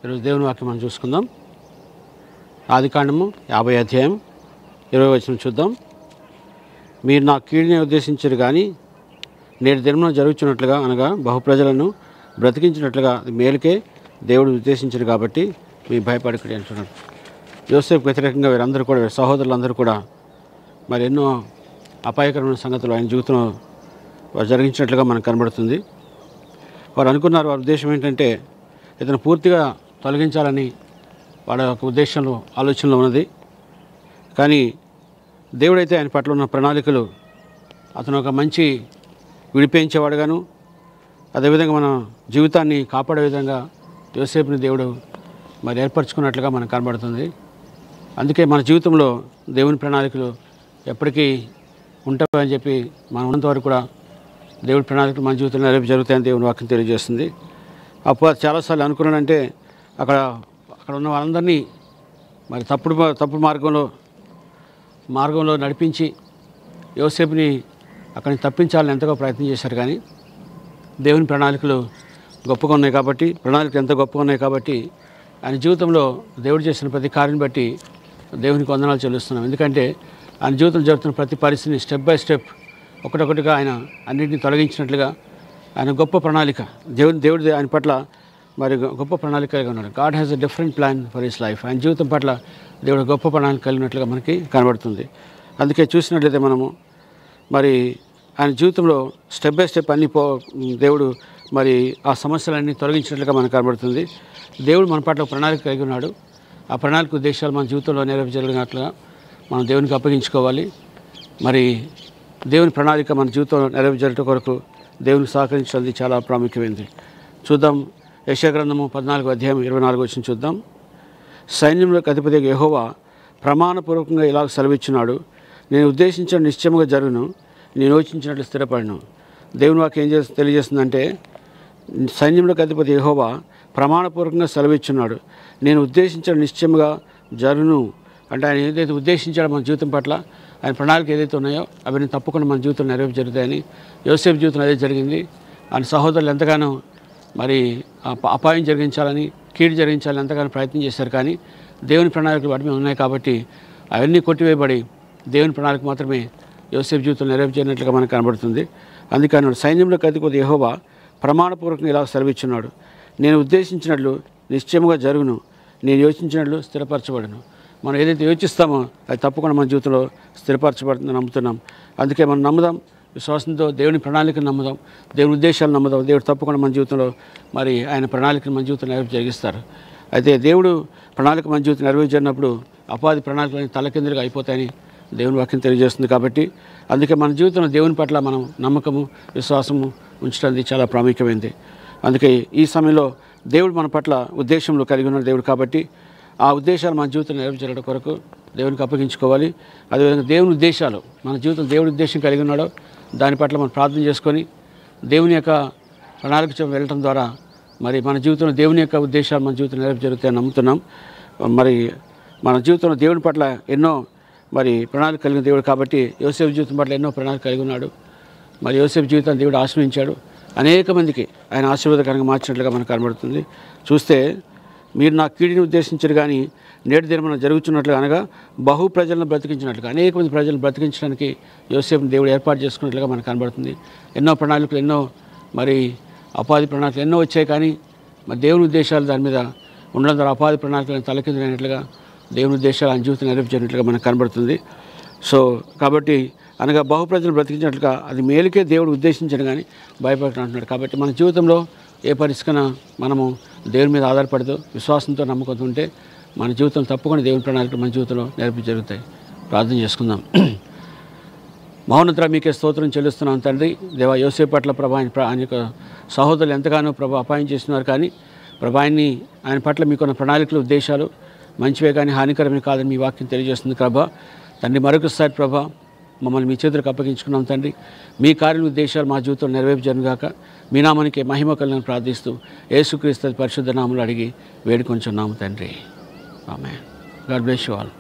ఈరోజు దేవుని వాక్యం మనం చూసుకుందాం. ఆదికాండము 50 అధ్యాయం 20 వచనం చూద్దాం. మీరు నా కీడుని ఉద్దేశించరు కానీ నేటి దినమున జరుగుతున్నట్లుగా అనగా బహుప్రజలను బ్రతికించినట్లుగా అది మేలుకే దేవుడు ఉద్దేశించరు కాబట్టి మీరు భయపడకడి అంటున్నాడు. యోసేపుకు వ్యతిరేకంగా వీరందరూ కూడా వీరి సహోదరులందరూ కూడా మరి ఎన్నో అపాయకరమైన సంగతులు ఆయన జీవితంలో వారు జరిగించినట్లుగా మనకు కనబడుతుంది. వారు అనుకున్నారు, వారి ఉద్దేశం ఏంటంటే ఇతను పూర్తిగా తొలగించాలని వాళ్ళ యొక్క ఉద్దేశంలో ఆలోచనలో ఉన్నది. కానీ దేవుడైతే ఆయన పట్ల ఉన్న ప్రణాళికలు అతను ఒక మంచి విడిపించేవాడుగాను, అదేవిధంగా మన జీవితాన్ని కాపాడే విధంగా యోసేపుని దేవుడు మరి ఏర్పరచుకున్నట్లుగా మనకు కనబడుతుంది. అందుకే మన జీవితంలో దేవుని ప్రణాళికలు ఎప్పటికీ ఉంటాయని చెప్పి మనం ఉన్నంత వరకు కూడా దేవుడి ప్రణాళికలు మన జీవితంలో రేపు జరుగుతాయని దేవుని వాక్యం తెలియజేస్తుంది. అప్పుడు చాలాసార్లు అనుకున్నానంటే అక్కడ ఉన్న వాళ్ళందరినీ మరి తప్పుడు మార్గంలో నడిపించి యోసేపుని అక్కడిని తప్పించాలని ఎంతగా ప్రయత్నం చేశారు. కానీ దేవుని ప్రణాళికలు గొప్పగా ఉన్నాయి కాబట్టి, ప్రణాళికలు ఎంత గొప్పగా ఉన్నాయి కాబట్టి ఆయన జీవితంలో దేవుడు చేసిన ప్రతి కార్యం బట్టి దేవునికి వందనాలు చెల్లిస్తున్నాం. ఎందుకంటే ఆయన జీవితంలో జరుగుతున్న ప్రతి పరిస్థితిని స్టెప్ బై స్టెప్ ఒకటొకటిగా ఆయన అన్నింటినీ తొలగించినట్లుగా ఆయన గొప్ప ప్రణాళిక దేవుడు ఆయన పట్ల మరి గొప్ప ప్రణాళిక కలిగి ఉన్నాడు. God has a different plan for his life. ఆయన జీవితం పట్ల దేవుడు గొప్ప ప్రణాళిక కలిగినట్లుగా మనకి కనబడుతుంది. అందుకే చూసినట్లయితే మనము మరి ఆయన జీవితంలో స్టెప్ బై స్టెప్ దేవుడు మరి ఆ సమస్యలన్నీ తొలగించినట్లుగా మనకు కనబడుతుంది. దేవుడు మన పట్ల ప్రణాళిక కలిగి ఉన్నాడు. ఆ ప్రణాళిక ఉద్దేశాలు మన జీవితంలో నెరవేర్చగలిగినట్లుగా మనం దేవునికి అప్పగించుకోవాలి. మరి దేవుని ప్రణాళిక మన జీవితంలో నెరవేర్చడం కొరకు దేవునికి సహకరించడం చాలా ప్రాముఖ్యమైనది. చూద్దాం. యెషయా గ్రంథము 14 అధ్యాయం 24 వచనం చూద్దాం. సైన్యంలోకి అధిపతి యెహోవా ప్రమాణపూర్వకంగా ఇలాగ సెలవిచ్చున్నాడు, నేను ఉద్దేశించిన నిశ్చయముగా జరుగును, నేను యోచించినట్లు స్థిరపడను. దేవుని వాక్యం ఏం తెలియజేస్తుందంటే, సైన్యంలోకి అధిపతి యెహోవా ప్రమాణపూర్వకంగా సెలవిచ్చున్నాడు, నేను ఉద్దేశించిన నిశ్చయముగా జరుగును. అంటే ఆయన ఏదైతే ఉద్దేశించాడో మన జీవితం పట్ల ఆయన ప్రణాళిక ఏదైతే ఉన్నాయో అవన్నీ తప్పకుండా మన జీవితంలో నెరవేర్పు జరుగుతాయని యోసేపు జీవితంలో అదే జరిగింది. ఆయన సహోదరులు ఎంతగానో మరి అపాయం జరిగించాలని, కీడు జరిగించాలని ఎంతగానో ప్రయత్నం చేశారు. కానీ దేవుని ప్రణాళికలు వాటి మీద ఉన్నాయి కాబట్టి అవన్నీ కొట్టివేయబడి దేవుని ప్రణాళిక మాత్రమే యోసేపు జీవితంలో నెరవేర్చినట్లుగా మనకు కనబడుతుంది. అందుకని సైన్యంలోకి అధిపతి యెహోవా ప్రమాణపూర్వకంగా ఇలా సెలవిచ్చున్నాడు, నేను ఉద్దేశించినట్లు నిశ్చయముగా జరుగును, నేను యోచించినట్లు స్థిరపరచబడను. మనం ఏదైతే యోచిస్తామో అది తప్పకుండా మన జీవితంలో స్థిరపరచబడుతుందని నమ్ముతున్నాం. అందుకే మనం నమ్ముదాం, విశ్వాసంతో దేవుని ప్రణాళికను నమ్ముదాం, దేవుని ఉద్దేశాలు నమ్ముదాం. దేవుడు తప్పకుండా మన జీవితంలో మరి ఆయన ప్రణాళికను మన జీవితంలో నెరవేర్చి జరిగిస్తారు. అయితే దేవుడు ప్రణాళిక మన జీవితం నెరవేర్చినప్పుడు అపాధి ప్రణాళికలు తలకిందులుగా అయిపోతాయని దేవుని వాక్యం తెలియజేస్తుంది. కాబట్టి అందుకే మన జీవితంలో దేవుని పట్ల మనం నమ్మకము, విశ్వాసము ఉంచడానికి చాలా ప్రాముఖ్యమైనది. అందుకే ఈ సమయంలో దేవుడు మన పట్ల ఉద్దేశంలో కలిగి ఉన్న దేవుడు కాబట్టి ఆ ఉద్దేశాలు మన జీవితంలో నెరవేర్చడం కొరకు దేవునికి అప్పగించుకోవాలి. అదేవిధంగా దేవుని ఉద్దేశాలు మన జీవితం దేవుడి ఉద్దేశం కలిగి ఉన్నాడో దాని పట్ల మనం ప్రార్థన చేసుకొని దేవుని యొక్క ప్రణాళిక వెళ్ళటం ద్వారా మరి మన జీవితంలో దేవుని యొక్క ఉద్దేశాలు మన జీవితంలో నెరవేర్పు జరుగుతాయని నమ్ముతున్నాం. మరి మన జీవితంలో దేవుని పట్ల ఎన్నో మరి ప్రణాళిక కలిగిన దేవుడు కాబట్టి యోసేపు జీవితం పట్ల ఎన్నో ప్రణాళిక కలిగి ఉన్నాడు. మరి యోసేపు జీవితాన్ని దేవుడు ఆశ్రయించాడు, అనేక మందికి ఆయన ఆశీర్వాదకరంగా మార్చినట్లుగా మనకు కనబడుతుంది. చూస్తే మీరు నా కీడిని ఉద్దేశించరు కానీ నేటి దినమున జరుగుతున్నట్లుగా అనగా బహు ప్రజలను బ్రతికించినట్లుగా అనేక మంది ప్రజలను బ్రతికించడానికి యోసేపుని దేవుడు ఏర్పాటు చేసుకున్నట్లుగా మనకు కనబడుతుంది. ఎన్నో ప్రణాళికలు, ఎన్నో మరి అపాధి ప్రణాళికలు ఎన్నో వచ్చాయి. కానీ మరి దేవుని ఉద్దేశాలు దాని మీద ఉండడం ద్వారా అపాధి ప్రణాళికలను తలకిందులైనట్లుగా దేవుని ఉద్దేశాలు ఆయన జీవితం నెరవేర్చినట్లుగా మనకు కనబడుతుంది. సో కాబట్టి అనగా బహు ప్రజలు బ్రతికించినట్లుగా అది మేలుకే దేవుడు ఉద్దేశించడం కానీ భయపడటం అంటున్నాడు. కాబట్టి మన జీవితంలో ఏ పరిస్థితికైనా మనము దేవుని మీద ఆధారపడుతూ విశ్వాసంతో నమ్మకంతో ఉంటే మన జీవితం తప్పకుండా దేవుని ప్రణాళికలు మన జీవితంలో నెరవేర్పు జరుగుతాయి. ప్రార్థన చేసుకుందాం. మహోన్నతుడా మీకే స్తోత్రం చెల్లిస్తున్నాం తండ్రి. దేవా యోసేపు పట్ల ప్రభా ఆయన యొక్క సహోదరులు ఎంతగానో ప్రభా అపాయం చేస్తున్నారు. కానీ ప్రభా ఆయన పట్ల మీకున్న ప్రణాళికలు, ఉద్దేశాలు మంచివే కానీ హానికరమే కాదని మీ వాక్యం తెలియజేస్తుంది ప్రభా. తండ్రి మరొకసారి ప్రభా మమ్మల్ని మీ చేతులకు అప్పగించుకున్నాం తండ్రి. మీ కార్యాల ఉద్దేశాలు మా జీవితంలో నెరవేర్పు జరుగుగాక. మీ నామానికి మహిమ కలుగునని ప్రార్థిస్తూ యేసుక్రీస్తు పరిశుద్ధ నామములో అడిగి వేడుకొంచున్నాము తండ్రి. Amen. God bless you all.